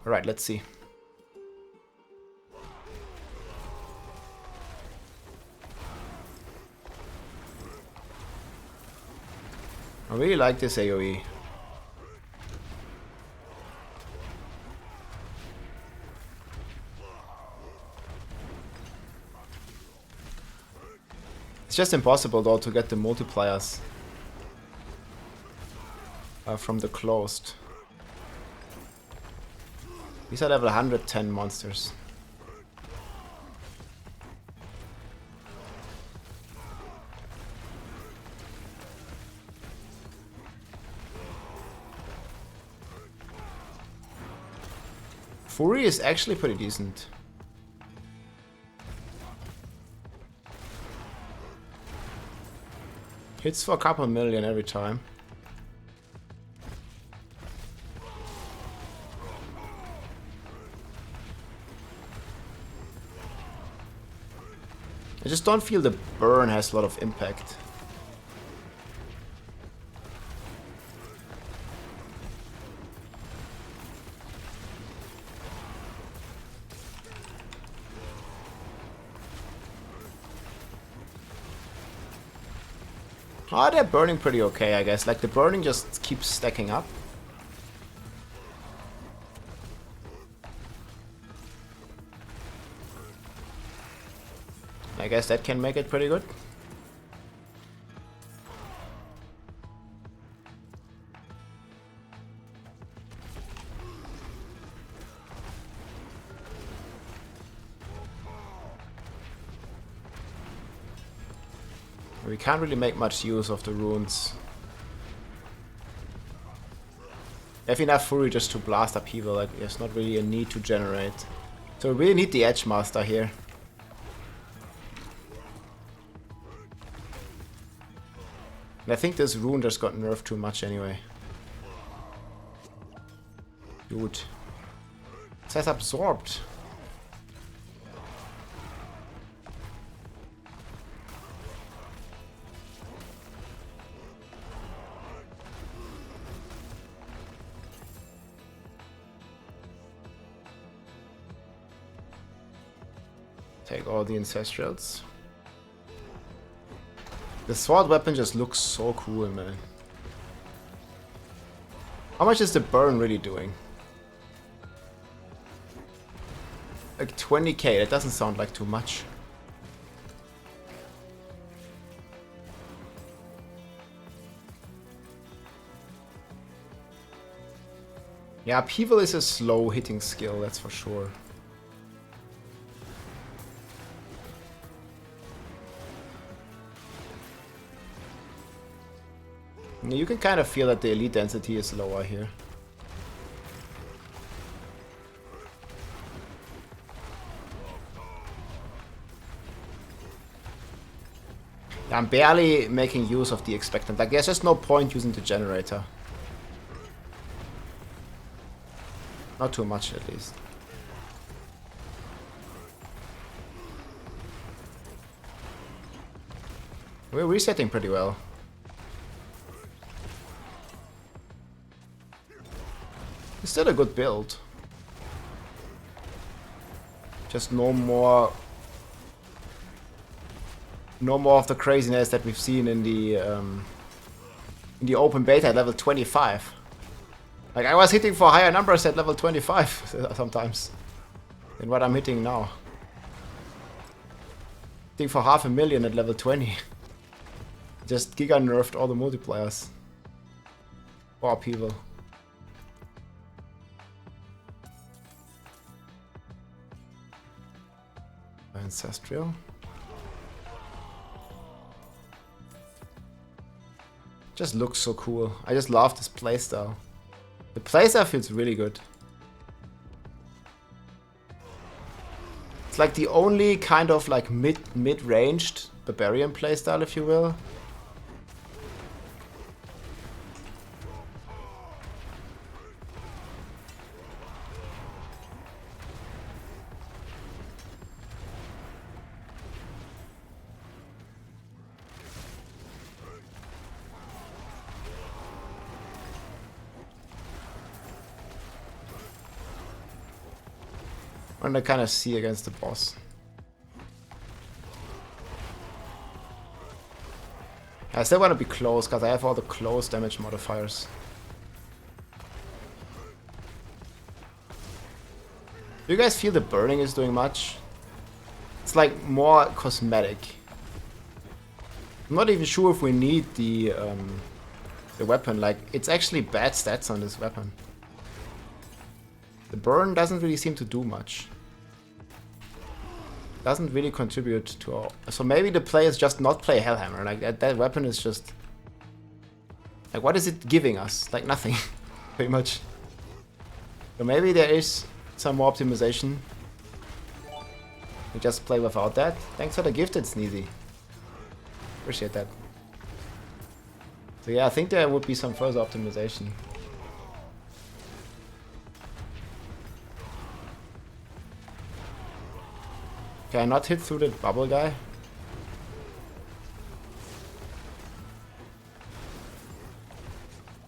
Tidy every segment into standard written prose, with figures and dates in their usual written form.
Alright, let's see. I really like this AoE. It's just impossible though to get the multipliers from the closed. These are level 110 monsters. Fury is actually pretty decent. Hits for a couple million every time. I just don't feel the burn has a lot of impact. Oh, they're burning pretty okay, I guess. Like, the burning just keeps stacking up. I guess that can make it pretty good. We can't really make much use of the runes. We have enough fury just to blast Upheaval, like there's not really a need to generate. So we really need the Edge Master here. And I think this rune just got nerfed too much anyway. Dude. It says absorbed. Take all the Ancestrals. The sword weapon just looks so cool, man. How much is the burn really doing? Like 20k, that doesn't sound like too much. Yeah, Upheaval is a slow hitting skill, that's for sure. You can kind of feel that the elite density is lower here. I'm barely making use of the expectant. Like, there's just no point using the generator. Not too much, at least. We're resetting pretty well. It's still a good build. Just no more of the craziness that we've seen in the open beta at level 25. Like, I was hitting for higher numbers at level 25 sometimes than what I'm hitting now. Hitting for 500,000 at level 20. Just giga nerfed all the multipliers. Or Upheaval. Ancestral. Just looks so cool. I just love this playstyle. The playstyle feels really good. It's like the only kind of like mid-ranged Barbarian playstyle, if you will. I want to kind of see against the boss. I still want to be close because I have all the close damage modifiers. Do you guys feel the burning is doing much? It's like more cosmetic. I'm not even sure if we need the weapon. Like, it's actually bad stats on this weapon. The burn doesn't really seem to do much. Doesn't really contribute to our... So maybe the players just not play Hellhammer. Like, that weapon is just... Like, what is it giving us? Like, nothing. Pretty much. So maybe there is some more optimization. We just play without that. Thanks for the gifted, Sneezy. Appreciate that. So yeah, I think there would be some further optimization. Can I not hit through the bubble guy?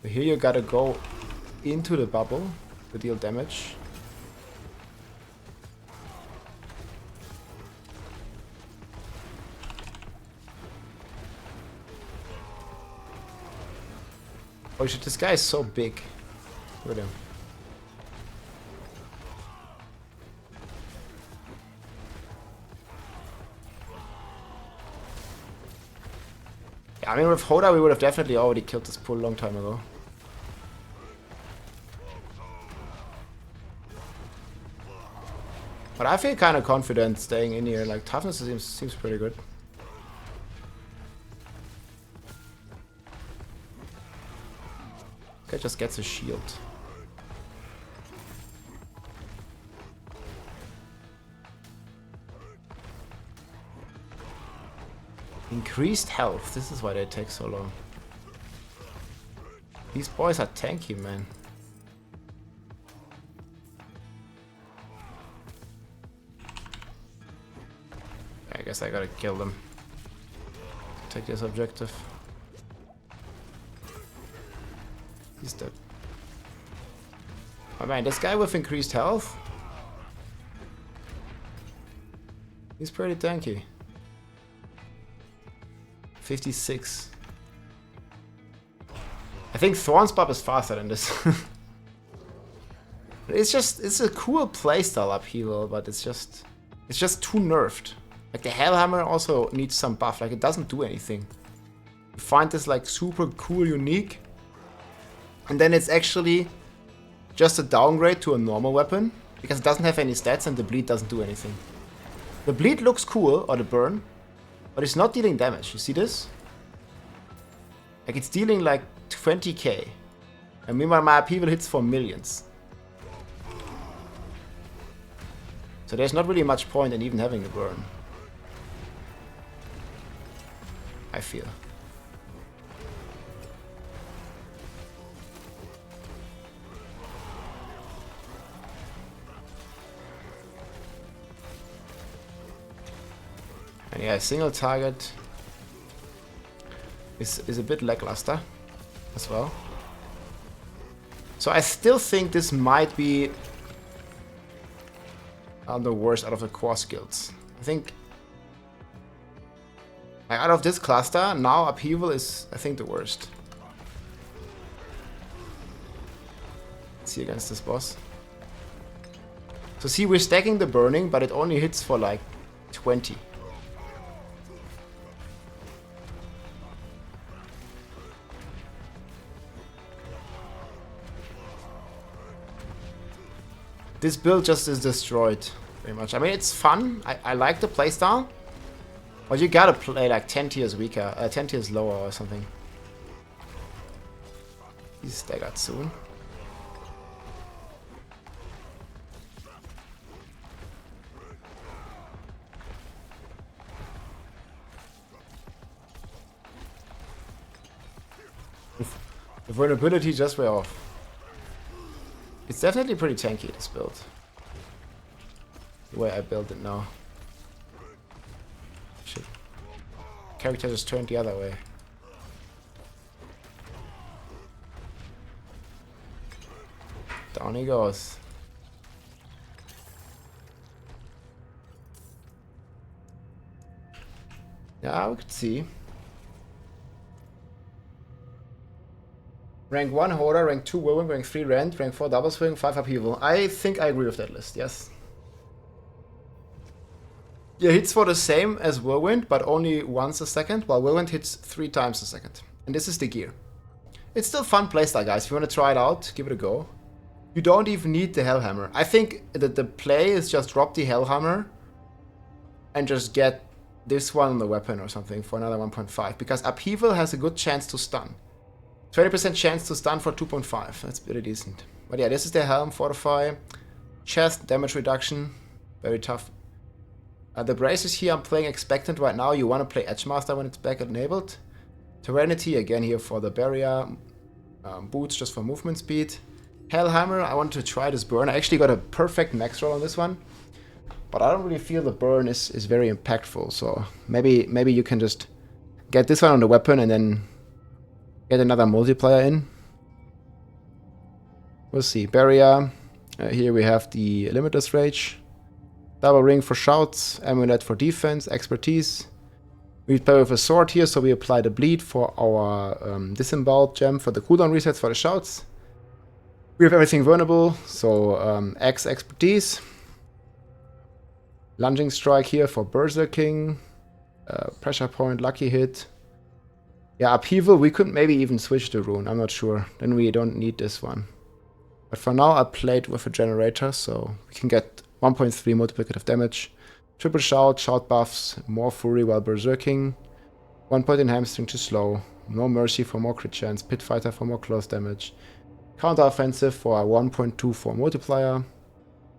But here you gotta go into the bubble to deal damage. Oh shit, this guy is so big. Look at him. Yeah, I mean, with Hoda we would have definitely already killed this pool a long time ago. But I feel kind of confident staying in here. Like, toughness seems pretty good. Okay, just gets a shield. Increased health. This is why they take so long. These boys are tanky, man. I guess I gotta kill them. Take this objective. He's dead. Oh man, this guy with increased health? He's pretty tanky. 56. I think Thorn's Barb is faster than this. It's a cool playstyle upheaval, but it's just too nerfed. Like, the Hellhammer also needs some buff. Like, it doesn't do anything. You find this like super cool, unique, and then it's actually just a downgrade to a normal weapon because it doesn't have any stats and the bleed doesn't do anything. The bleed looks cool, or the burn, but it's not dealing damage. You see this? Like, it's dealing like 20k. And meanwhile my upheaval hits for millions. So there's not really much point in even having a burn, I feel. And yeah, single target is a bit lackluster as well. So I still think this might be the worst out of the core skills. I think out of this cluster, now Upheaval is, I think, the worst. Let's see against this boss. So see, we're stacking the burning, but it only hits for like 20. This build just is destroyed, pretty much. I mean, it's fun. I like the playstyle. But you gotta play like 10 tiers weaker, 10 tiers lower or something. He's staggered soon. The vulnerability just went off. It's definitely pretty tanky, this build. The way I build it now. Shit. Character just turned the other way. Down he goes. Yeah, we could see. Rank 1 Horror, rank 2 Whirlwind, rank 3 Rend, rank 4 Double Swing, 5 Upheaval. I think I agree with that list, yes. Yeah, hits for the same as Whirlwind, but only once a second, while Whirlwind hits 3 times a second. And this is the gear. It's still fun playstyle, guys. If you want to try it out, give it a go. You don't even need the Hellhammer. I think that the play is just drop the Hellhammer and just get this one on the weapon or something for another 1.5, because Upheaval has a good chance to stun. 20% chance to stun for 2.5. That's pretty decent. But yeah, this is the Helm, Fortify, Chest, damage reduction. Very tough. The braces here, I'm playing Expectant right now. You want to play Edgemaster when it's back enabled. Serenity, again here for the barrier. Boots just for movement speed. Hellhammer, I want to try this burn. I actually got a perfect max roll on this one. But I don't really feel the burn is very impactful. So maybe you can just get this one on the weapon and then get another multiplier in. We'll see. Barrier. Here we have the Limitless Rage. Double Ring for shouts. Amulet for defense. Expertise. We play with a sword here, so we apply the bleed for our disemboweled gem for the cooldown resets for the shouts. We have everything vulnerable, so X expertise. Lunging strike here for berserking. Pressure point, lucky hit. Yeah, Upheaval, we could maybe even switch the rune, I'm not sure. Then we don't need this one. But for now I played with a generator, so we can get 1.3 multiplicative damage. Triple shout, shout buffs, more fury while berserking. 1 point in hamstring to slow. No mercy for more crit chance. Pit fighter for more close damage. Counter offensive for a 1.24 multiplier.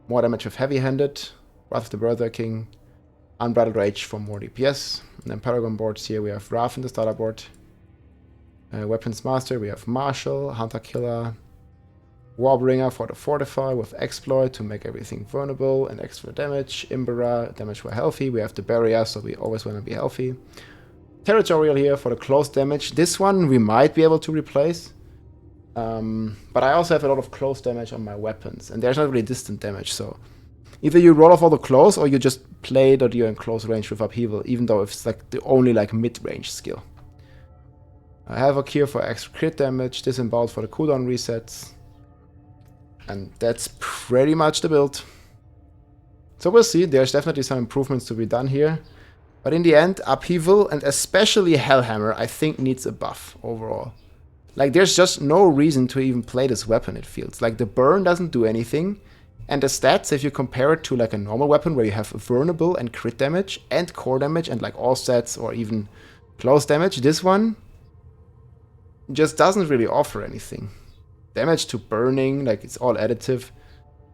More damage with heavy handed. Wrath of the berserking. Unbridled rage for more DPS. And then Paragon boards here we have Wrath in the starter board. Weapons master we have Marshal, Hunter Killer. Warbringer for the Fortify with Exploit to make everything vulnerable and extra damage. Imbera, damage for healthy. We have the Barrier, so we always want to be healthy. Territorial here for the close damage. This one we might be able to replace. But I also have a lot of close damage on my weapons. And there's not really distant damage, so either you roll off all the close or you just play that you're in close range with Upheaval, even though it's like the only like mid-range skill. I have a cure for extra crit damage. Disemboweled for the cooldown resets. And that's pretty much the build. So we'll see, there's definitely some improvements to be done here. But in the end, Upheaval and especially Hellhammer, I think needs a buff overall. Like there's just no reason to even play this weapon, it feels. Like the burn doesn't do anything. And the stats, if you compare it to like a normal weapon where you have vulnerable and crit damage and core damage and like all stats or even close damage, this one just doesn't really offer anything. Damage to burning, like it's all additive.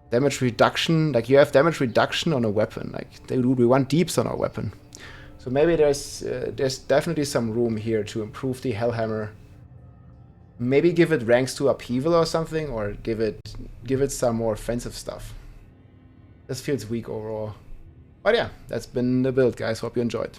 Damage reduction, like you have damage reduction on a weapon. Like we want deeps on our weapon. So maybe there's definitely some room here to improve the Hellhammer. Maybe give it ranks to Upheaval or something, or give it some more offensive stuff. This feels weak overall. But yeah, that's been the build, guys. Hope you enjoyed.